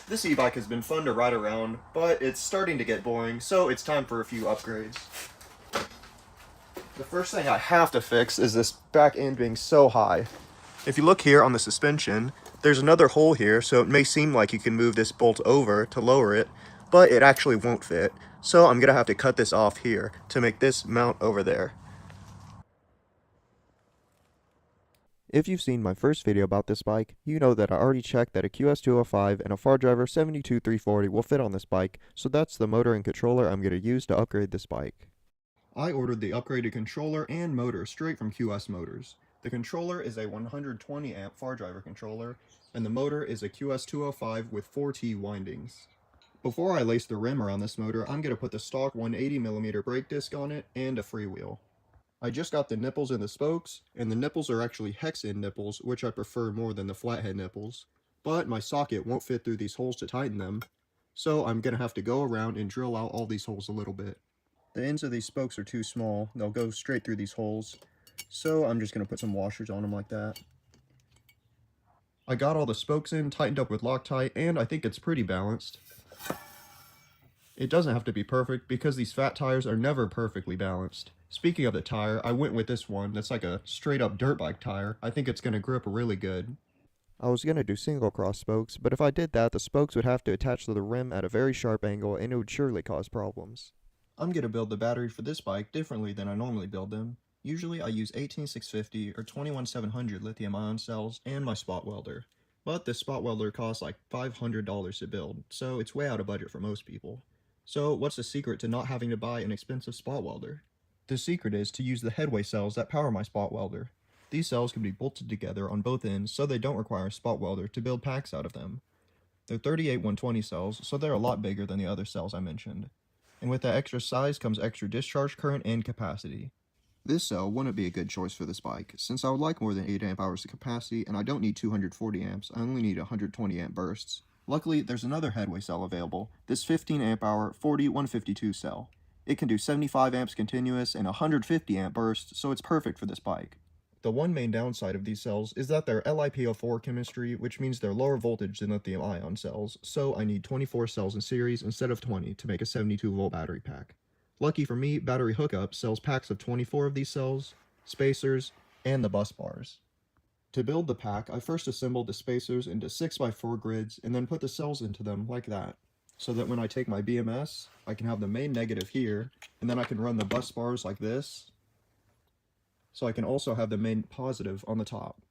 This e-bike has been fun to ride around, but it's starting to get boring, so it's time for a few upgrades. The first thing I have to fix is this back end being so high. If you look here on the suspension, there's another hole here, so it may seem like you can move this bolt over to lower it, but it actually won't fit. So I'm gonna have to cut this off here to make this mount over there. If you've seen my first video about this bike, you know that I already checked that a QS205 and a Far Driver 72340 will fit on this bike, so that's the motor and controller I'm going to use to upgrade this bike. I ordered the upgraded controller and motor straight from QS Motors. The controller is a 120 amp Far Driver controller, and the motor is a QS205 with 4T windings. Before I lace the rim around this motor, I'm going to put the stock 180mm brake disc on it and a freewheel. I just got the nipples and the spokes, and the nipples are actually hex-in nipples, which I prefer more than the flathead nipples. But my socket won't fit through these holes to tighten them, so I'm going to have to go around and drill out all these holes a little bit. The ends of these spokes are too small, they'll go straight through these holes, so I'm just going to put some washers on them like that. I got all the spokes in, tightened up with Loctite, and I think it's pretty balanced. It doesn't have to be perfect because these fat tires are never perfectly balanced. Speaking of the tire, I went with this one that's like a straight up dirt bike tire. I think it's going to grip really good. I was going to do single cross spokes, but if I did that, the spokes would have to attach to the rim at a very sharp angle and it would surely cause problems. I'm going to build the battery for this bike differently than I normally build them. Usually I use 18650 or 21700 lithium ion cells and my spot welder. But this spot welder costs like $500 to build, so it's way out of budget for most people. So what's the secret to not having to buy an expensive spot welder? The secret is to use the headway cells that power my spot welder. These cells can be bolted together on both ends so they don't require a spot welder to build packs out of them. They're 38-120 cells, so they're a lot bigger than the other cells I mentioned. And with that extra size comes extra discharge current and capacity. This cell wouldn't be a good choice for this bike, since I would like more than 8 amp hours of capacity and I don't need 240 amps, I only need 120 amp bursts. Luckily, there's another headway cell available, this 15 amp hour 40-152 cell. It can do 75 amps continuous and 150 amp bursts, so it's perfect for this bike. The one main downside of these cells is that they're LiPo4 chemistry, which means they're lower voltage than lithium ion cells, so I need 24 cells in series instead of 20 to make a 72 volt battery pack. Lucky for me, Battery Hookup sells packs of 24 of these cells, spacers, and the bus bars. To build the pack, I first assembled the spacers into 6x4 grids and then put the cells into them like that, so that when I take my BMS, I can have the main negative here, and then I can run the bus bars like this, so I can also have the main positive on the top.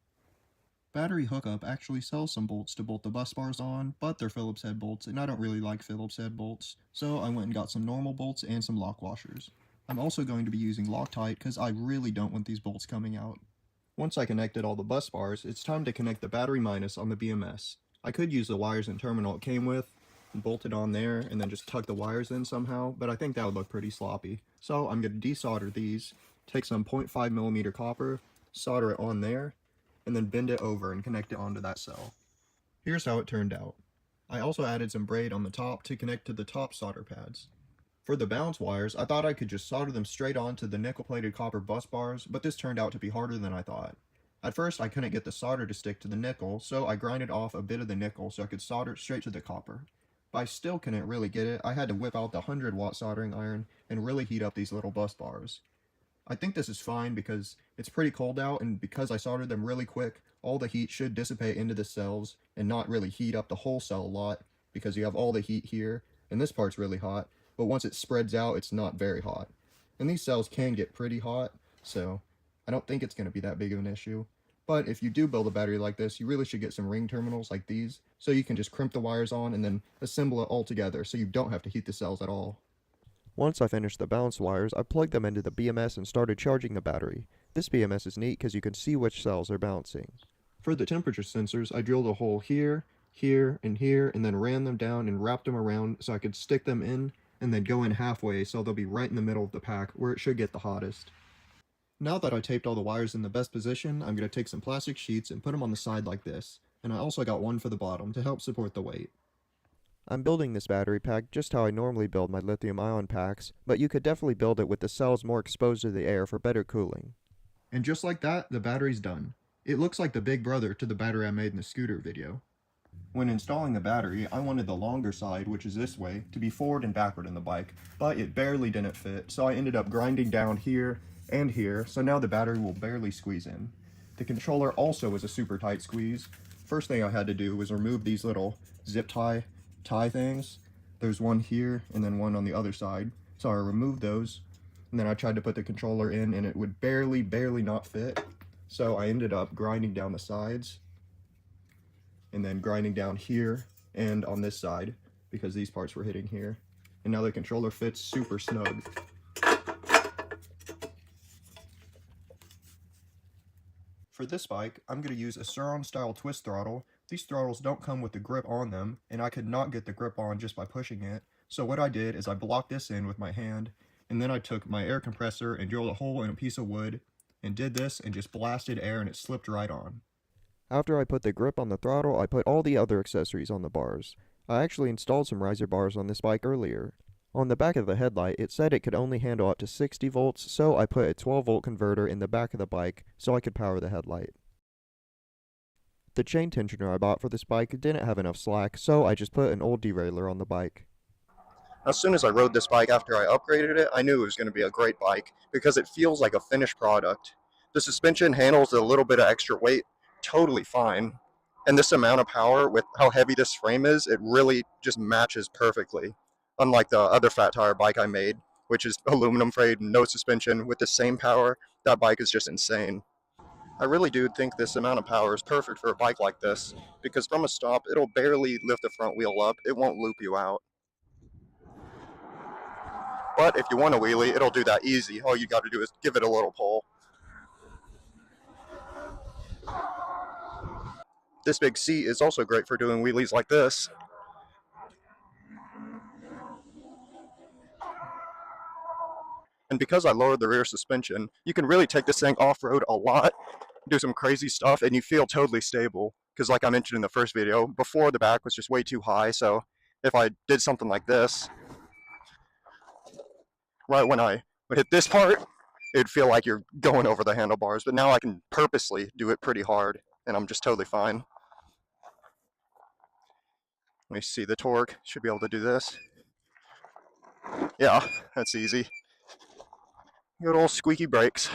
Battery Hookup actually sells some bolts to bolt the bus bars on, but they're Phillips head bolts, and I don't really like Phillips head bolts, so I went and got some normal bolts and some lock washers. I'm also going to be using Loctite because I really don't want these bolts coming out. Once I connected all the bus bars, it's time to connect the battery minus on the BMS. I could use the wires and terminal it came with, and bolt it on there, and then just tuck the wires in somehow, but I think that would look pretty sloppy. So I'm going to desolder these, take some 0.5mm copper, solder it on there, and then bend it over and connect it onto that cell. Here's how it turned out. I also added some braid on the top to connect to the top solder pads. For the balance wires, I thought I could just solder them straight onto the nickel-plated copper bus bars, but this turned out to be harder than I thought. At first, I couldn't get the solder to stick to the nickel, so I grinded off a bit of the nickel so I could solder it straight to the copper. But I still couldn't really get it. I had to whip out the 100-watt soldering iron and really heat up these little bus bars. I think this is fine because it's pretty cold out, and because I soldered them really quick, all the heat should dissipate into the cells and not really heat up the whole cell a lot, because you have all the heat here, and this part's really hot, but once it spreads out, it's not very hot. And these cells can get pretty hot, so I don't think it's going to be that big of an issue. But if you do build a battery like this, you really should get some ring terminals like these, so you can just crimp the wires on and then assemble it all together so you don't have to heat the cells at all. Once I finished the balance wires, I plugged them into the BMS and started charging the battery. This BMS is neat because you can see which cells are bouncing. For the temperature sensors, I drilled a hole here, here, and here, and then ran them down and wrapped them around so I could stick them in and then go in halfway so they'll be right in the middle of the pack where it should get the hottest. Now that I taped all the wires in the best position, I'm going to take some plastic sheets and put them on the side like this, and I also got one for the bottom to help support the weight. I'm building this battery pack just how I normally build my lithium ion packs, but you could definitely build it with the cells more exposed to the air for better cooling. And just like that, the battery's done. It looks like the big brother to the battery I made in the scooter video. When installing the battery, I wanted the longer side, which is this way, to be forward and backward in the bike, but it barely didn't fit, so I ended up grinding down here and here, so now the battery will barely squeeze in. The controller also is a super tight squeeze. First thing I had to do was remove these little zip tie things. There's one here and then one on the other side, so I removed those, and then I tried to put the controller in and it would barely not fit, so I ended up grinding down the sides and then grinding down here and on this side because these parts were hitting here. And now the controller fits super snug. For this bike, I'm going to use a Sur style twist throttle. These throttles don't come with the grip on them, and I could not get the grip on just by pushing it. So what I did is I blocked this in with my hand, and then I took my air compressor and drilled a hole in a piece of wood, and did this and just blasted air and it slipped right on. After I put the grip on the throttle, I put all the other accessories on the bars. I actually installed some riser bars on this bike earlier. On the back of the headlight, it said it could only handle up to 60 volts, so I put a 12-volt converter in the back of the bike so I could power the headlight. The chain tensioner I bought for this bike didn't have enough slack, so I just put an old derailleur on the bike. As soon as I rode this bike after I upgraded it, I knew it was going to be a great bike because it feels like a finished product. The suspension handles a little bit of extra weight totally fine. And this amount of power with how heavy this frame is, it really just matches perfectly. Unlike the other fat tire bike I made, which is aluminum frame, no suspension, with the same power, that bike is just insane. I really do think this amount of power is perfect for a bike like this because from a stop, it'll barely lift the front wheel up, it won't loop you out. But if you want a wheelie, it'll do that easy. All you got to do is give it a little pull. This big seat is also great for doing wheelies like this. And because I lowered the rear suspension, you can really take this thing off-road a lot, do some crazy stuff, and you feel totally stable. Because like I mentioned in the first video, before the back was just way too high, so if I did something like this, right when I would hit this part, it'd feel like you're going over the handlebars, but now I can purposely do it pretty hard, and I'm just totally fine. Let me see the torque, should be able to do this. Yeah, that's easy. Good old squeaky brakes.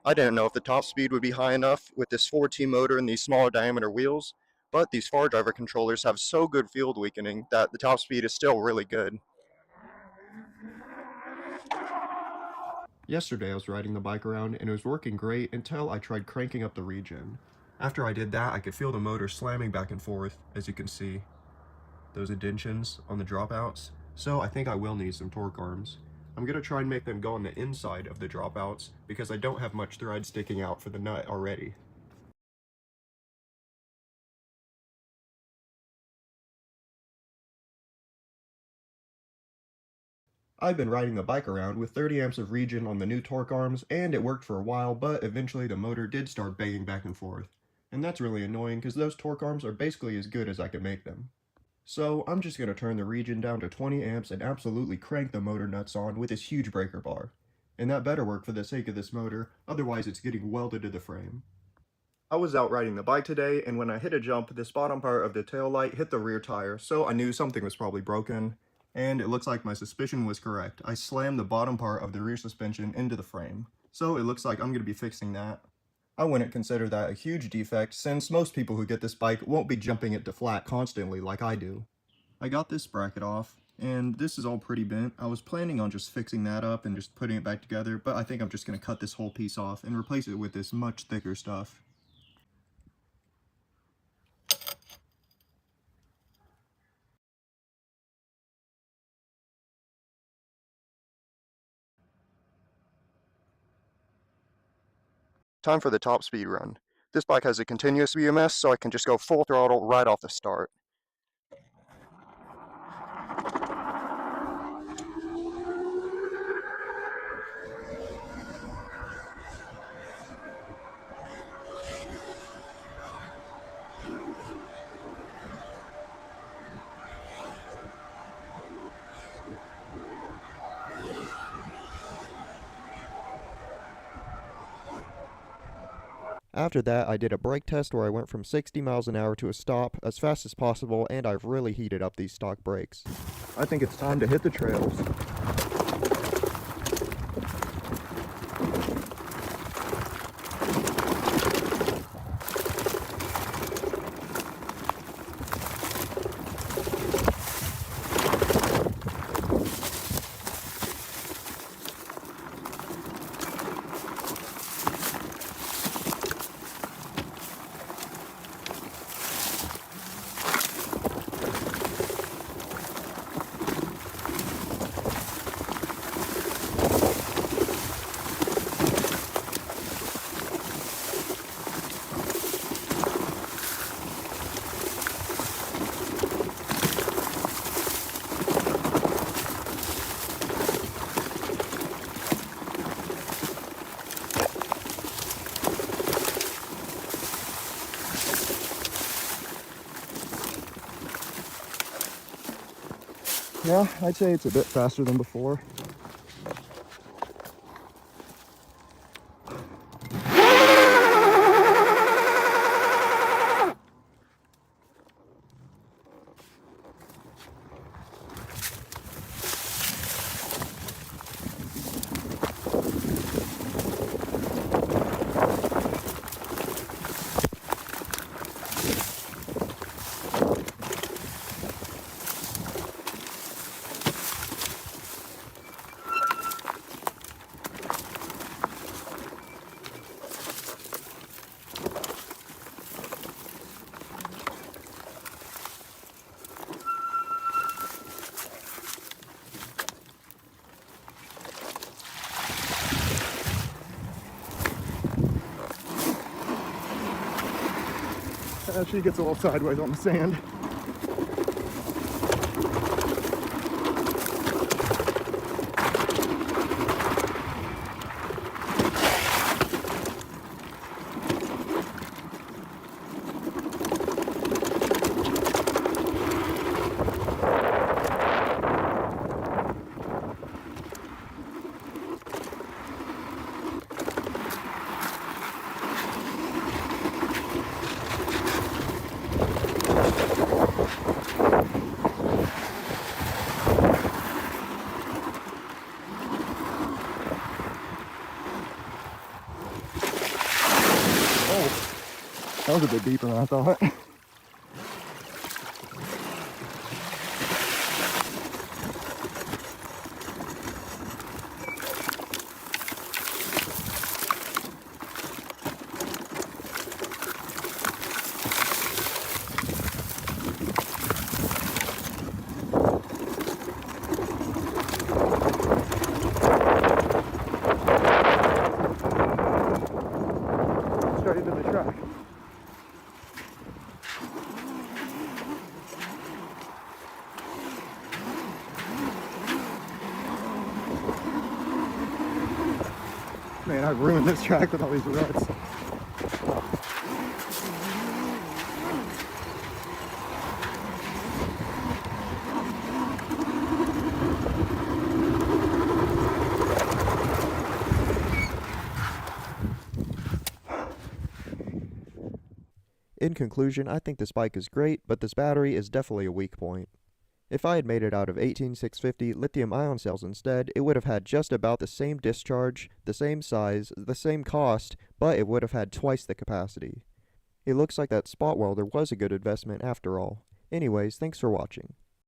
I didn't know if the top speed would be high enough with this 4T motor and these smaller diameter wheels, but these far driver controllers have so good field weakening that the top speed is still really good. Yesterday I was riding the bike around and it was working great until I tried cranking up the regen. After I did that, I could feel the motor slamming back and forth, as you can see. Those indentions on the dropouts. So I think I will need some torque arms. I'm going to try and make them go on the inside of the dropouts because I don't have much thread sticking out for the nut already. I've been riding the bike around with 30 amps of regen on the new torque arms, and it worked for a while, but eventually the motor did start banging back and forth. And that's really annoying because those torque arms are basically as good as I can make them. So I'm just going to turn the regen down to 20 amps and absolutely crank the motor nuts on with this huge breaker bar. And that better work for the sake of this motor, otherwise it's getting welded to the frame. I was out riding the bike today, and when I hit a jump, this bottom part of the tail light hit the rear tire, so I knew something was probably broken. And it looks like my suspicion was correct. I slammed the bottom part of the rear suspension into the frame. So it looks like I'm going to be fixing that. I wouldn't consider that a huge defect, since most people who get this bike won't be jumping it to flat constantly like I do. I got this bracket off, and this is all pretty bent. I was planning on just fixing that up and just putting it back together, but I think I'm just going to cut this whole piece off and replace it with this much thicker stuff. Time for the top speed run. This bike has a continuous BMS, so I can just go full throttle right off the start. After that, I did a brake test where I went from 60 miles an hour to a stop as fast as possible, and I've really heated up these stock brakes. I think it's time to hit the trails. Yeah, I'd say it's a bit faster than before. She gets a little sideways on the sand. That was a bit deeper than I thought. Straight into the track. Man, I've ruined this track with all these ruts. In conclusion, I think this bike is great, but this battery is definitely a weak point. If I had made it out of 18650 lithium-ion cells instead, it would have had just about the same discharge, the same size, the same cost, but it would have had twice the capacity. It looks like that spot welder was a good investment after all. Anyways, thanks for watching.